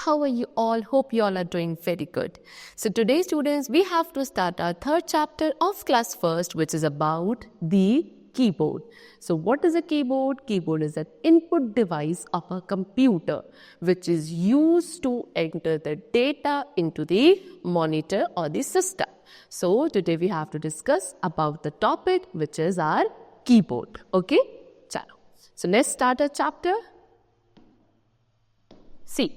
how are you all? Hope you all are doing very good. So today students, we have to start our third chapter of class first, which is about the keyboard. So what is a keyboard? Keyboard is an input device of a computer which is used to enter the data into the monitor or the system. So today we have to discuss about the topic which is our keyboard. Okay? Chalo. So let's start our chapter. See.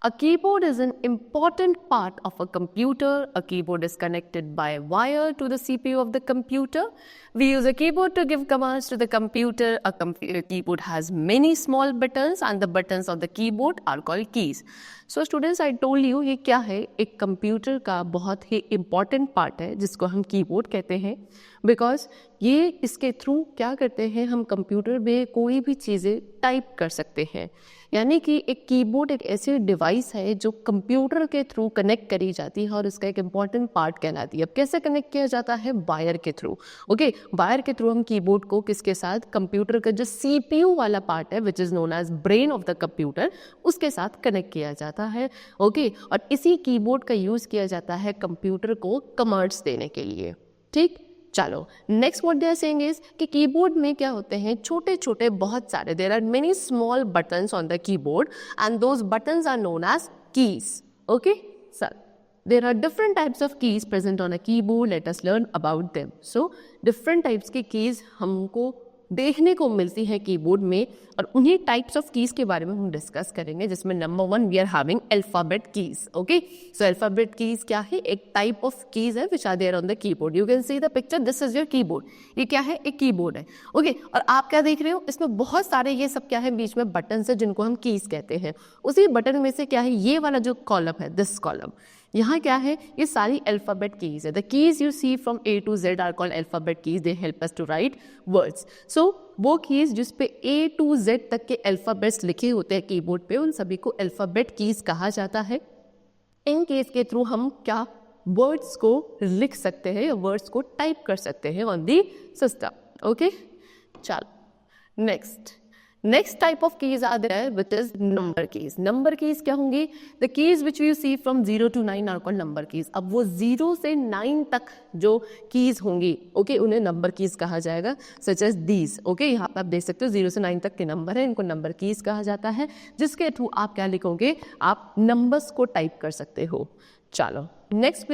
A keyboard is an important part of a computer. A keyboard is connected by a wire to the CPU of the computer. We use a keyboard to give commands to the computer. A keyboard has many small buttons and the buttons of the keyboard are called keys. So students, I told you ये क्या है, एक computer का बहुत ही important part है जिसको हम keyboard कहते हैं, बिकॉज ये इसके थ्रू क्या करते हैं, हम कंप्यूटर में कोई भी चीज़ें टाइप कर सकते हैं. यानी कि एक कीबोर्ड एक ऐसी डिवाइस है जो कंप्यूटर के थ्रू कनेक्ट करी जाती है और इसका एक इम्पॉर्टेंट पार्ट कहलाती है. अब कैसे कनेक्ट किया जाता है? वायर के थ्रू. ओके, वायर के थ्रू हम कीबोर्ड को किसके साथ, कंप्यूटर का जो CPU वाला पार्ट है which is known as brain of the computer, उसके साथ कनेक्ट किया जाता है. ओके, और इसी कीबोर्ड का यूज़ किया जाता है कंप्यूटर को कमांड्स देने के लिए. ठीक, चलो next what they are saying is कि कीबोर्ड में क्या होते हैं, छोटे छोटे बहुत सारे, there are many small buttons on the keyboard and those buttons are known as keys. Okay sir, there are different types of keys present on a keyboard. Let us learn about them. So different types की keys हमको देखने को मिलती है keyboard में और उन्हीं types of keys के बारे में हम डिस्कस करेंगे, जिसमें number 1 we are having alphabet keys. Okay, so alphabet keys क्या है? एक टाइप ऑफ कीज है which are there on the keyboard. You can see the picture, this is your keyboard. ये क्या है? एक कीबोर्ड है. ओके, और आप क्या देख रहे हो, इसमें बहुत सारे ये सब क्या है, बीच में बटन है जिनको हम कीज कहते हैं. उसी बटन में से क्या है, ये वाला जो कॉलम है, दिस कॉलम, यहाँ क्या है, ये सारी अल्फाबेट कीज है. The keys you see from A to Z are called alphabet keys. They help us to write words. So वो कीज जिस पे A to Z तक के अल्फाबेट्स लिखे होते हैं कीबोर्ड पे, उन सभी को अल्फाबेट कीज कहा जाता है. इन कीज के थ्रू हम क्या वर्ड्स को लिख सकते हैं या वर्ड्स को टाइप कर सकते हैं ऑन दी सिस्टम. ओके, चलो next type of keys are there which is number keys. Number keys क्या होंगी? The keys which you see from 0 to 9 are called number keys. अब वो 0 से 9 तक जो कीज होंगी, ओके, उन्हें नंबर कीज कहा जाएगा, सच एज दीज. ओके, यहाँ पे आप देख सकते हो 0 से 9 तक के नंबर है, इनको नंबर कीज कहा जाता है, जिसके थ्रू आप क्या लिखोगे, आप नंबर्स को टाइप कर सकते हो. चलो next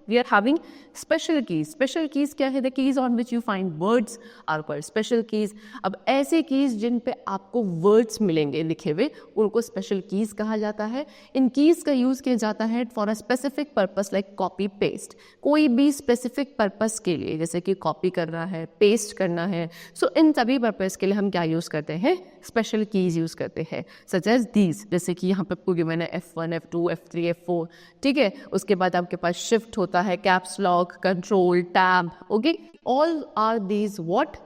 we are having special keys. Special keys क्या है? The keys on which you find words are called special keys. अब ऐसे keys जिन पे आपको words मिलेंगे लिखे हुए, उनको special keys कहा जाता है. इन keys का यूज़ किया जाता है for a specific purpose like copy paste. कोई भी specific purpose के लिए, जैसे कि copy करना है, paste करना है, so इन सभी purpose के लिए हम क्या यूज़ करते हैं? स्पेशल कीज यूज़ करते हैं, सच एज दीज. जैसे कि यहाँ पे आपको गिवन है F1, F2, F3, F4. ठीक है, उसके बाद आपके पास शिफ्ट होता है, caps lock, control, tab. Okay, all are these what,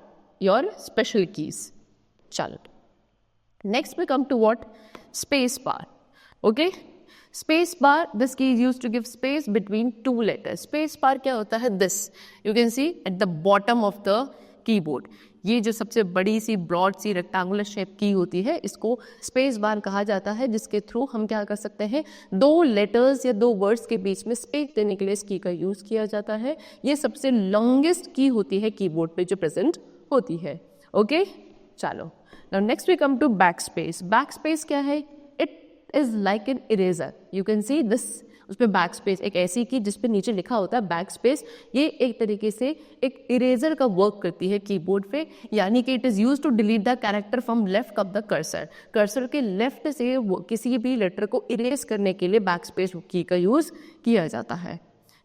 your special keys. चलो next we come to what, space bar. Okay, space bar, this key is used to give space between two letters. Space bar क्या होता है? This you can see at the bottom of the keyboard. ये जो सबसे बड़ी सी broad सी rectangular shape की होती है, इसको स्पेस बार कहा जाता है, जिसके थ्रू हम क्या कर सकते हैं, 2 लेटर्स या 2 वर्ड्स के बीच में स्पेस देने के लिए इस की का यूज़ किया जाता है. ये सबसे लॉन्गेस्ट की होती है कीबोर्ड पे जो प्रेजेंट होती है. ओके, चलो now next we come to back space. Back space क्या है? It is like an eraser. You can see this, उस पर बैक स्पेस एक ऐसी की जिस पे नीचे लिखा होता है बैक स्पेस. ये एक तरीके से एक इरेजर का वर्क करती है कीबोर्ड पे, यानी कि it is use to delete the character from left of the cursor. Cursor के लेफ्ट से किसी भी लेटर को इरेज करने के लिए बैक स्पेस की का यूज़ किया जाता है.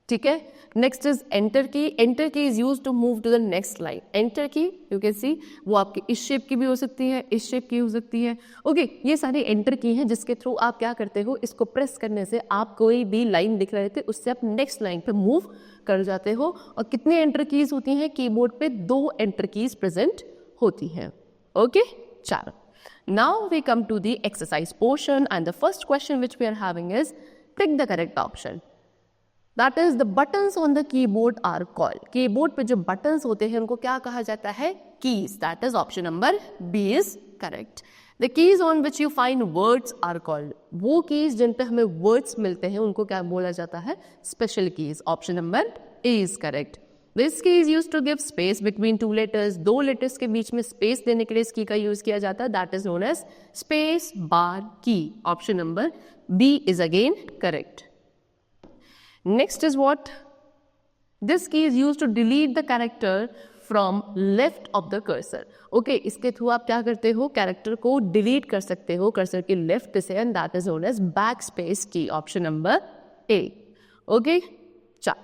ठीक है, next is enter key. Enter key is use to move to the next line. Enter key you can see, वो आपकी इस शेप की भी हो सकती है, इस शेप की हो सकती है. ओके, ये सारी एंटर की हैं जिसके थ्रू आप क्या करते हो, इसको प्रेस करने से आप कोई भी लाइन दिख रहे थे उससे आप नेक्स्ट लाइन पे मूव कर जाते हो. और कितनी एंटर कीज होती हैं कीबोर्ड पे? 2 एंटर कीज प्रेजेंट होती हैं. ओके, चलो now we come to the exercise portion and the first question which we are having is pick the correct option. That is the buttons on the keyboard are called. Keyboard पे जो buttons होते हैं उनको क्या कहा जाता है? Keys. That is option number B is correct. The keys on which you find words are called, वो keys जिन पे हमें words मिलते हैं उनको क्या बोला जाता है? Special keys. Option number A is correct. This key is used to give space between two letters. दो letters के बीच में space देने के लिए इस key का use किया जाता है. That is known as space bar key. Option number B is again correct. Next is what? This key is used to delete the character from left of the cursor. Okay, इसके through आप क्या करते हो? Character को delete कर सकते हो cursor के लेफ्ट से, and that is known as backspace key. Option number A. Okay, चल.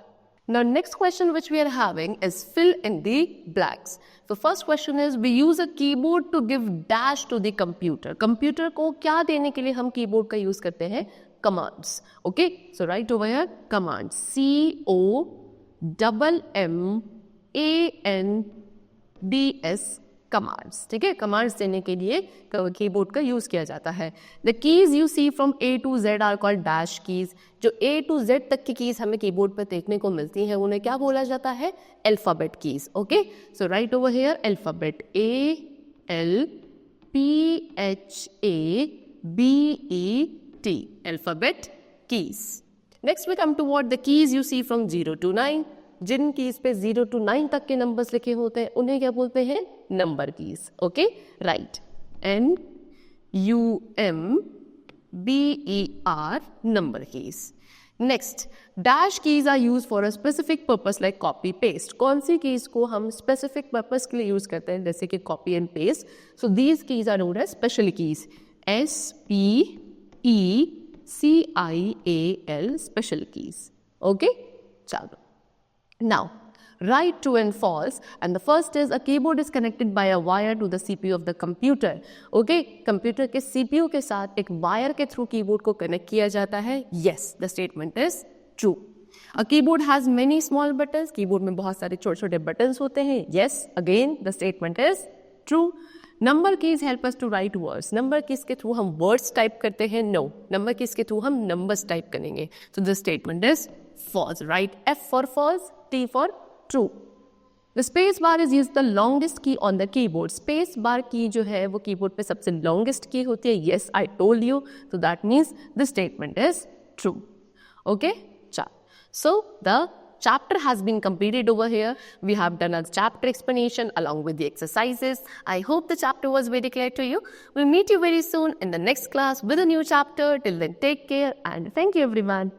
Now next question which we are having is fill in the blanks. So first question is we use a keyboard to give dash to the computer. Computer को क्या देने के लिए हम keyboard का use करते हैं? Commands. Okay, so write over here commands. COMMANDS commands. ठीक है, commands देने के लिए कीबोर्ड का यूज किया जाता है. The keys you see from A to Z are called dash keys. जो A to Z तक की कीज हमें कीबोर्ड पर देखने को मिलती हैं उन्हें क्या बोला जाता है? Alphabet keys. Okay, so write over here alphabet. ALPHABET. Alphabet keys. Next we come to what the keys you see from 0 to 9. Jin keys पे 0 to 9 तक के नंबर्स लिखे होते हैं उन्हें क्या बोलते हैं? Number keys. Okay, right. NUMBER number keys. Next, dash keys are use for a specific purpose like copy paste. कौन सी कीज को हम स्पेसिफिक पर्पस के लिए यूज करते हैं जैसे कि copy and paste? So these keys are known as special keys. SPECIAL special keys. Okay, चलो. Now, write true and false, and the first is a keyboard is connected by a wire to the CPU of the computer. Okay, computer के CPU के साथ एक wire के through keyboard को connect किया जाता है. Yes, the statement is true. A keyboard has many small buttons. Keyboard में बहुत सारे छोटे-छोटे buttons होते हैं. Yes, again the statement is true. Number keys help us to write words. Number keys के through हम words type करते हैं? No. Number keys के through हम numbers type करेंगे. So the statement is false. Write F for false, T for true. The space bar is used the longest key on the keyboard. Space bar key जो है वो keyboard पे सबसे longest key होती है. Yes, I told you. So that means the statement is true. Okay? So the chapter has been completed over here. We have done a chapter explanation along with the exercises. I hope the chapter was very clear to you. We'll meet you very soon in the next class with a new chapter. Till then, take care and thank you everyone.